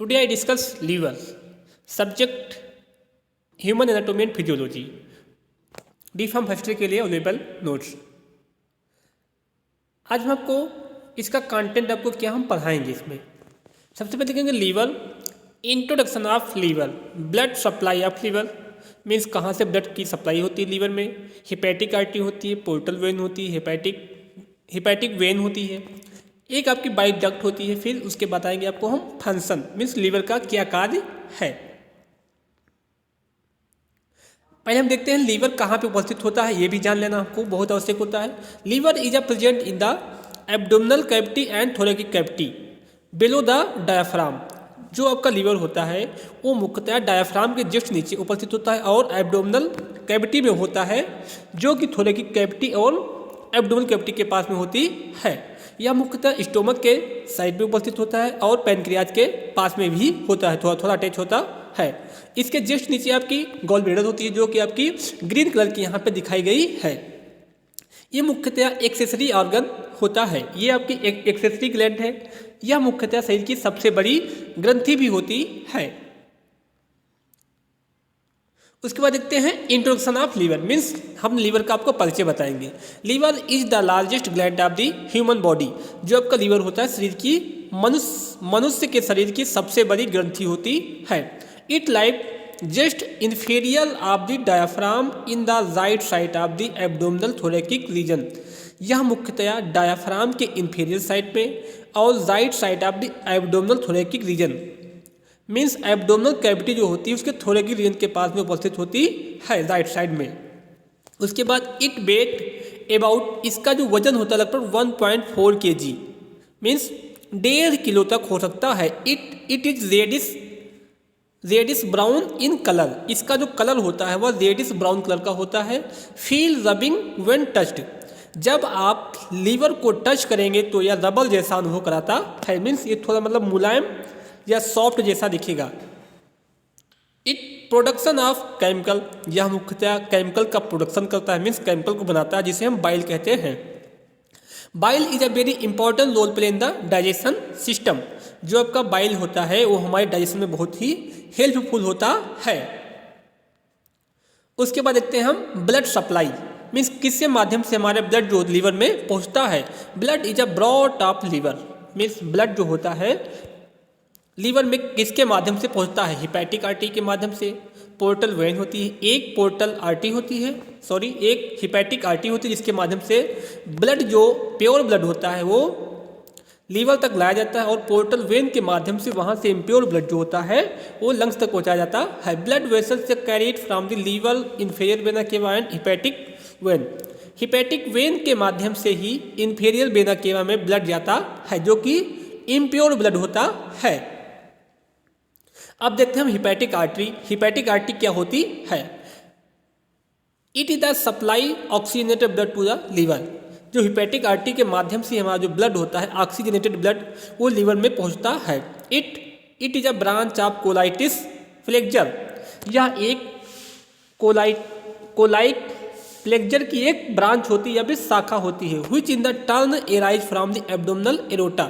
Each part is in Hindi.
Today I discuss liver. Subject Human Anatomy and Physiology. D pharm first year के लिए अवेलेबल नोट्स। आज हम आपको इसका कंटेंट आपको क्या हम पढ़ाएंगे। इसमें सबसे पहले देखेंगे liver, introduction of liver, blood supply of liver means कहाँ से ब्लड की सप्लाई होती है लीवर में। हिपैटिक आर्टरी होती है, पोर्टल वेन होती है, हिपैटिक वेन होती है, एक आपकी बाइल डक्ट होती है। फिर उसके बताएंगे आपको हम फंक्शन मीन्स लीवर का क्या कार्य है। पहले हम देखते हैं लीवर कहाँ पे उपस्थित होता है, ये भी जान लेना आपको बहुत आवश्यक होता है। Liver is a present in the abdominal cavity and thoracic cavity below the diaphragm. जो आपका लीवर होता है वो मुख्यतः डायाफ्राम के जस्ट नीचे उपस्थित होता है और एब्डोमिनल कैविटी में होता है, जो कि थोरेकिक कैविटी और एब्डोमिनल कैविटी के पास में होती है। यह मुख्यतः स्टोमक के साइड में उपस्थित होता है और पैनक्रियाज के पास में भी होता है, थोड़ा थोड़ा अटैच होता है। इसके जस्ट नीचे आपकी गॉल ब्लैडर होती है, जो कि आपकी ग्रीन कलर की यहाँ पे दिखाई गई है। ये मुख्यतः एक्सेसरी ऑर्गन होता है। ये आपकी एक एक्सेसरी ग्लैंड है। यह मुख्यतः शरीर की सबसे बड़ी ग्रंथि भी होती है। उसके बाद देखते हैं इंट्रोडक्शन ऑफ लीवर मीन्स हम लीवर का आपको परिचय बताएंगे। Liver is the largest gland of the human body. जो आपका लीवर होता है शरीर की मनुष्य के शरीर की सबसे बड़ी ग्रंथि होती है। It like just inferior of the diaphragm in the right side of the abdominal thoracic region. यह मुख्यतया डायाफ्राम के इंफीरियर साइड में और right side of the abdominal thoracic region means abdominal cavity जो होती है उसके थोरेकिक रीजन के पास में उपस्थित होती है, राइट साइड में। उसके बाद इट वेट अबाउट, इसका जो वजन होता है लगभग 1.4 kg मीन्स 1.5 किलो तक हो सकता है। It is reddish brown in colour. इसका जो कलर होता है वह रेडिश ब्राउन कलर का होता है। फील रबिंग व्हेन टच्ड, जब आप लीवर को टच करेंगे तो यह रबर जैसा अनुभव कराता है, मीन्स ये थोड़ा मतलब मुलायम या सॉफ्ट जैसा दिखेगा। इट प्रोडक्शन ऑफ केमिकल, यह मुख्यतः केमिकल का प्रोडक्शन करता है, मीन्स केमिकल को बनाता है जिसे हम बाइल कहते हैं। Bile is a very important role play in the digestion system. जो आपका बाइल होता है वो हमारे डाइजेशन में बहुत ही हेल्पफुल होता है। उसके बाद देखते हैं हम ब्लड सप्लाई मीन्स किसके माध्यम से हमारे ब्लड जो लीवर में पहुंचता है। Blood is a broad of liver means blood जो होता है लीवर में किसके माध्यम से पहुंचता है। हिपैटिक आर्टरी के माध्यम से, पोर्टल वेन होती है, एक पोर्टल आर्टरी होती है, एक हिपैटिक आर्टरी होती है जिसके माध्यम से ब्लड जो प्योर ब्लड होता है वो लीवर तक लाया जाता है और पोर्टल वेन के माध्यम से वहाँ से इम्प्योर ब्लड जो होता है वो लंग्स तक पहुँचाया जाता है। ब्लड वेसल से carried from the liver inferior vena cava and hepatic vein. Hepatic vein के माध्यम से ही इन्फीरियर वेना केवा में ब्लड जाता है, जो कि इम्प्योर ब्लड होता है। अब देखते हैं हम हिपैटिक आर्टरी। हिपैटिक आर्टरी क्या होती है। It is the supply oxygenated blood to the liver. जो हिपैटिक आर्टरी के माध्यम से हमारा जो ब्लड होता है ऑक्सीजनेटेड ब्लड वो लीवर में पहुंचता है। It is a branch of colitis flexor. यह एक कोलाइक फ्लेक्जर की एक ब्रांच होती है या फिर शाखा होती है। Which in the turn arise from the abdominal aorta,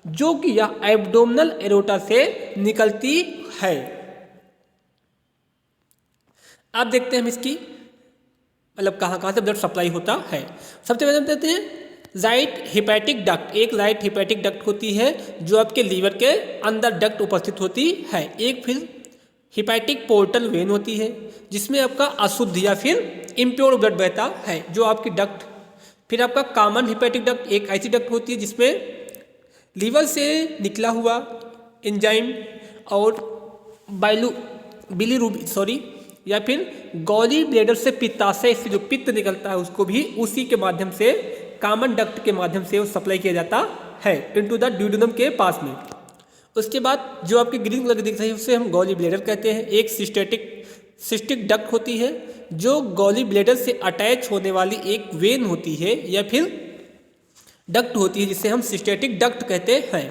जो कि यह एब्डोमिनल एरोटा से निकलती है। अब देखते हैं हम इसकी मतलब कहाँ से ब्लड सप्लाई होता है। सबसे पहले हम देखते हैं राइट हिपैटिक डक्ट। एक राइट हिपैटिक डक्ट होती है जो आपके लीवर के अंदर डक्ट उपस्थित होती है। एक फिर हिपैटिक पोर्टल वेन होती है जिसमें आपका अशुद्ध या फिर इम्प्योर ब्लड बहता है, जो आपकी डक्ट। फिर आपका कॉमन हिपैटिक डक्ट, एक ऐसी डक्ट होती है जिसमें लीवर से निकला हुआ एंजाइम और या फिर गॉली ब्लैडर से पित्ताशय से जो पित्त निकलता है उसको भी उसी के माध्यम से कॉमन डक्ट के माध्यम से वो सप्लाई किया जाता है इनटू द ड्यूडेनम के पास में। उसके बाद जो आपकी ग्रीन कलर दिख रही है उसे हम गॉली ब्लैडर कहते हैं। एक सिस्टिक डक्ट होती है जो गॉली ब्लैडर से अटैच होने वाली एक वेन होती है या फिर डक्ट होती है जिसे हम सिस्टेटिक डक्ट कहते हैं।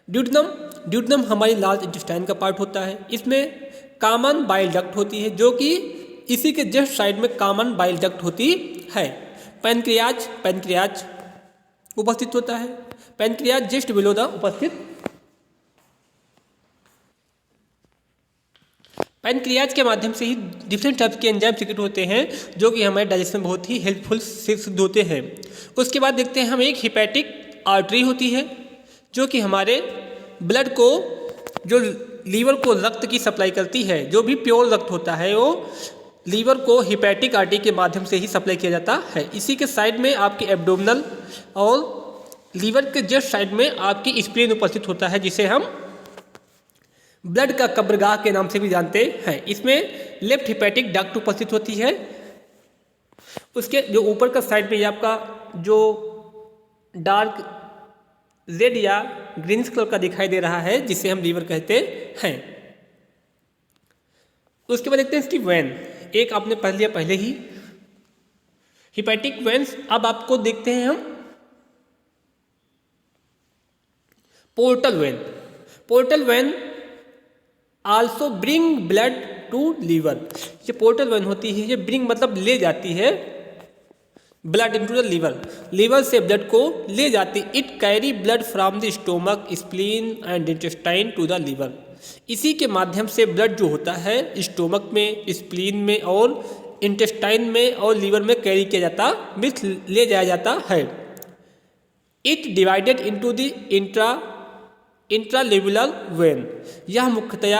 ड्यूडेनम हमारी लार्ज इंटेस्टाइन का पार्ट होता है। इसमें कॉमन बाइल डक्ट होती है जो कि इसी के जस्ट साइड में कॉमन बाइल डक्ट होती है। पैनक्रियाज उपस्थित होता है। पैनक्रियाज जस्ट बिलो द उपस्थित पैनक्रियाज के माध्यम से ही डिफरेंट टाइप के एंजाइम सीक्रेट होते हैं जो कि हमारे डाइजेशन में बहुत ही हेल्पफुल सिद्ध होते हैं। उसके बाद देखते हैं हम एक हिपैटिक आर्टरी होती है जो कि हमारे ब्लड को, जो लीवर को रक्त की सप्लाई करती है। जो भी प्योर रक्त होता है वो लीवर को हिपैटिक आर्टरी के माध्यम से ही सप्लाई किया जाता है। इसी के साइड में आपके एब्डोमिनल और लीवर के जस्ट साइड में आपकी स्प्लीन उपस्थित होता है जिसे हम ब्लड का कब्रगाह के नाम से भी जानते हैं। इसमें लेफ्ट हिपैटिक डक्ट उपस्थित होती है। उसके जो ऊपर का साइड में ये आपका जो डार्क रेड या ग्रीनिश कलर का दिखाई दे रहा है जिसे हम लीवर कहते हैं। उसके बाद देखते हैं इसकी वेन, एक आपने पढ़ लिया पहले ही, हिपैटिक वेन्स। अब आपको देखते हैं हम portal vein. Portal vein also bring blood to liver. ये पोर्टल वेन होती है, ये ब्रिंग मतलब ले जाती है blood into the liver, liver से ब्लड को ले जाती। It carry blood from the stomach, spleen and intestine to the liver. इसी के माध्यम से ब्लड जो होता है स्टोमक में, स्प्लीन में और इंटेस्टाइन में और लीवर में कैरी किया जाता, मीन्स ले जाया जाता है। It divided into the intralobular vein. यह मुख्यतया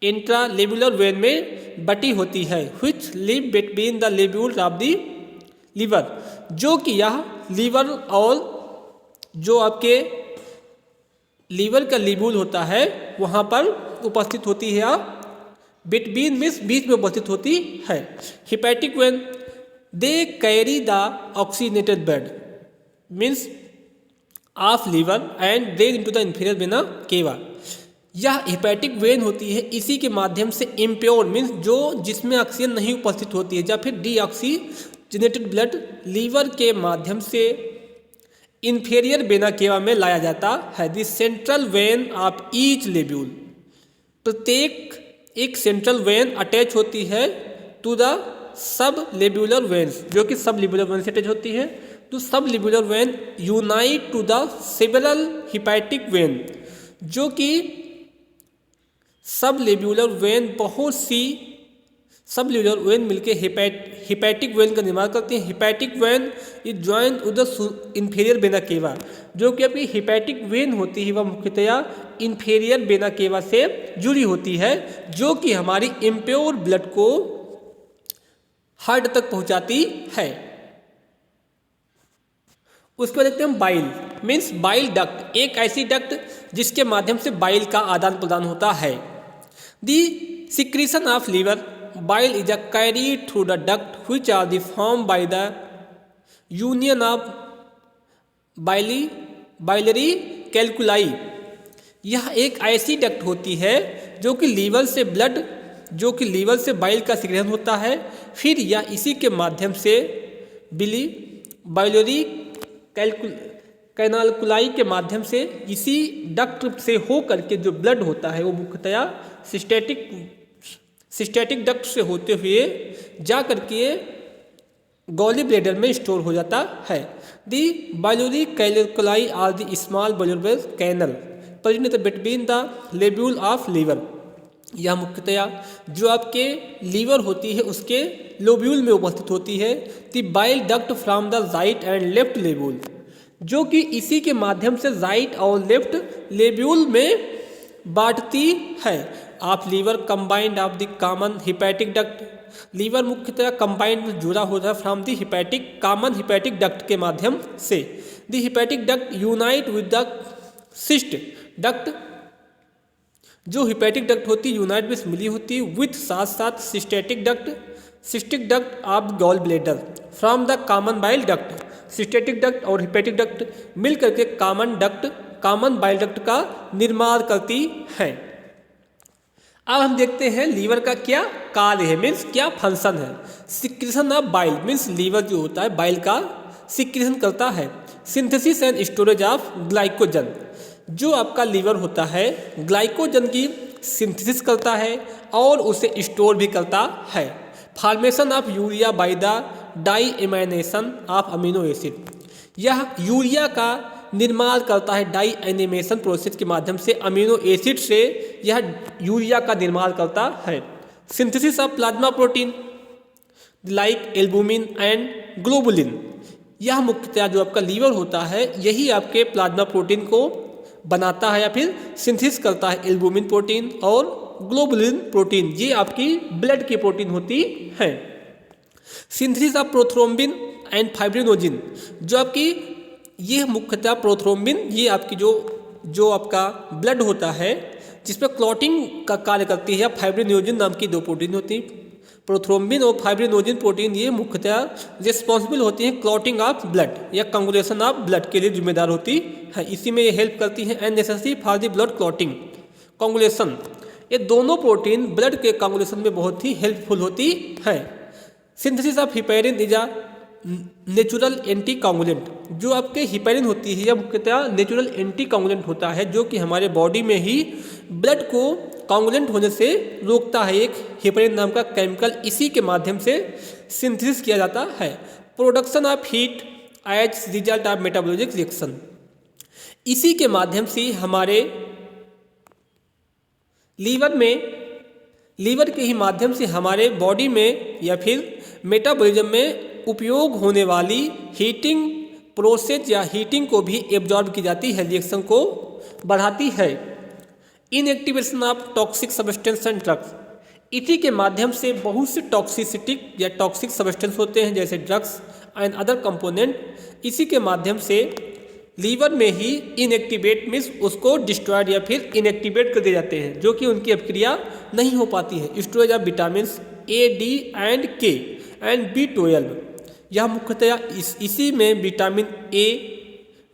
इंट्रालेबुलर वेन में बटी होती है, which live between the lobule of the liver, जो कि यह लीवर और जो आपके लीवर का लिब्यूल होता है वहाँ पर उपस्थित होती है। बिटवीन मीन्स बीच में उपस्थित होती है। Hepatic vein they carry the oxygenated blood means of liver and drain into the inferior vena cava. यह हिपैटिक वेन होती है, इसी के माध्यम से इम्प्योर मीन्स जो जिसमें ऑक्सीजन नहीं उपस्थित होती है या फिर डीऑक्सीजनेटेड ब्लड लीवर के माध्यम से इंफीरियर वेना केवा में लाया जाता है। The central vein of each lobule, प्रत्येक एक सेंट्रल वेन अटैच होती है टू द सब लेब्यूलर वेन्स, जो कि सब लेब्यूलर वेन से अटैच होती है। तो sublobular vein unite to the several hepatic vein, जो कि सब लेब्यूलर वेन बहुत सी सब लेब्यूलर वेन मिलकर हिपैटिक वेन का निर्माण करते हैं। Hepatic vein is join with the inferior vena cava, जो कि आपकी हिपैटिक वेन होती है वह मुख्यतया इंफीरियर वेना केवा से जुड़ी होती है, जो कि हमारी इम्प्योर ब्लड को हार्ट तक पहुंचाती है। उसके बाद देखते हैं बाइल मीन्स बाइल डक्ट, एक ऐसी डक्ट जिसके माध्यम से बाइल का आदान प्रदान होता है। The secretion of liver bile is carried through the duct which are the form by the union of biliary calculi. यह एक ऐसी डक्ट होती है जो कि लीवर से बाइल का सिक्रीशन होता है, फिर यह इसी के माध्यम से बाइलरी कैनालकुलाई के माध्यम से इसी डक्ट से हो करके जो ब्लड होता है वो मुख्यतया सिस्टेटिक डक्ट से होते हुए जा करके गॉली ब्लैडर में स्टोर हो जाता है। The biliary canaliculi are the small biliary canal present between the lobule of liver. यह मुख्यतया जो आपके लीवर होती है उसके लोब्यूल में उपस्थित होती है। The bile duct from the right and left lobule, जो कि इसी के माध्यम से राइट और लेफ्ट लेब्यूल में बांटती है। आप liver combined of the common hepatic duct, liver मुख्यतः कंबाइंड में जुड़ा होता है from the common hepatic duct के माध्यम से। The hepatic duct unite with the cyst duct, जो हिपैटिक डक्ट होती है यूनाइट में मिली होती है विथ साथ साथ cystic duct of gall bladder from the common bile duct. Cystic duct और हिपैटिक डक्ट मिल करके कॉमन बाइल डक्ट का निर्माण करती है। अब हम देखते हैं लीवर का क्या कार्य है मीन्स क्या फंक्शन है। Secretion of bile means liver जो होता है बाइल का सिक्रीशन करता है। Synthesis and storage of glycogen, जो आपका लीवर होता है ग्लाइकोजन की सिंथेसिस करता है और उसे स्टोर भी करता है। Formation of urea by the deamination of amino acid, यह यूरिया का निर्माण करता है डाई एनिमेशन प्रोसेस के माध्यम से अमीनो एसिड से यह यूरिया का निर्माण करता है। Synthesis of plasma protein like albumin and globulin, यह मुख्यतः जो आपका लीवर होता है यही आपके प्लाज्मा प्रोटीन को बनाता है या फिर सिंथेसिस करता है। एल्बुमिन प्रोटीन और ग्लोबुलिन प्रोटीन ये आपकी ब्लड की प्रोटीन होती है। Synthesis of prothrombin and fibrinogen, जो आपकी ये मुख्यतः प्रोथ्रोम्बिन ये आपकी जो आपका ब्लड होता है जिसमें क्लॉटिंग का कार्य करती है, या फाइब्रिनोजिन नाम की दो प्रोटीन होती है। प्रोथ्रोम्बिन और फाइब्रिनोजिन प्रोटीन ये मुख्यतः रिस्पॉन्सिबल होती हैं क्लॉटिंग ऑफ ब्लड या कंगुलेशन ऑफ ब्लड के लिए जिम्मेदार होती है। इसी में ये हेल्प करती हैं and necessary for the blood clotting coagulation. ये दोनों प्रोटीन ब्लड के कंगुलेशन में बहुत ही हेल्पफुल होती है। Synthesis of heparin is a natural anticoagulant, जो आपके हिपैरिन होती है यह मुख्यतः नेचुरल एंटी कांगुलेंट होता है जो कि हमारे बॉडी में ही ब्लड को कांगुलेंट होने से रोकता है। एक हिपैरिन नाम का केमिकल इसी के माध्यम से सिंथेसिस किया जाता है। Production of heat as result of metabolic reaction, इसी के माध्यम से हमारे लीवर के ही माध्यम से हमारे बॉडी में या फिर मेटाबॉलिज्म में उपयोग होने वाली हीटिंग प्रोसेस या हीटिंग को भी एब्जॉर्ब की जाती है, रिएक्शन को बढ़ाती है। Inactivation of toxic substance and drugs, इसी के माध्यम से बहुत से टॉक्सिसिटिक या टॉक्सिक सब्सटेंस होते हैं जैसे ड्रग्स एंड अदर कंपोनेंट, इसी के माध्यम से लीवर में ही इनएक्टिवेट मीन्स उसको डिस्ट्रॉयड या फिर इनएक्टिवेट कर दिए जाते हैं जो कि उनकी अभिक्रिया नहीं हो पाती है। Storage of vitamin A, D and के एंड B12, यह मुख्यतः इसी में विटामिन ए,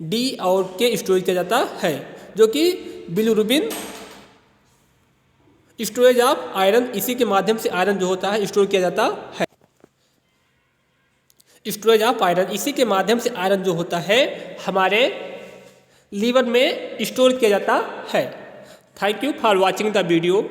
डी और के स्टोरेज किया जाता है, जो कि बिलिरुबिन। स्टोरेज ऑफ आयरन, इसी के माध्यम से आयरन जो होता है स्टोर किया जाता है। स्टोरेज ऑफ आयरन, इसी के माध्यम से आयरन जो होता है हमारे लीवर में स्टोर किया जाता है। Thank you for watching the video.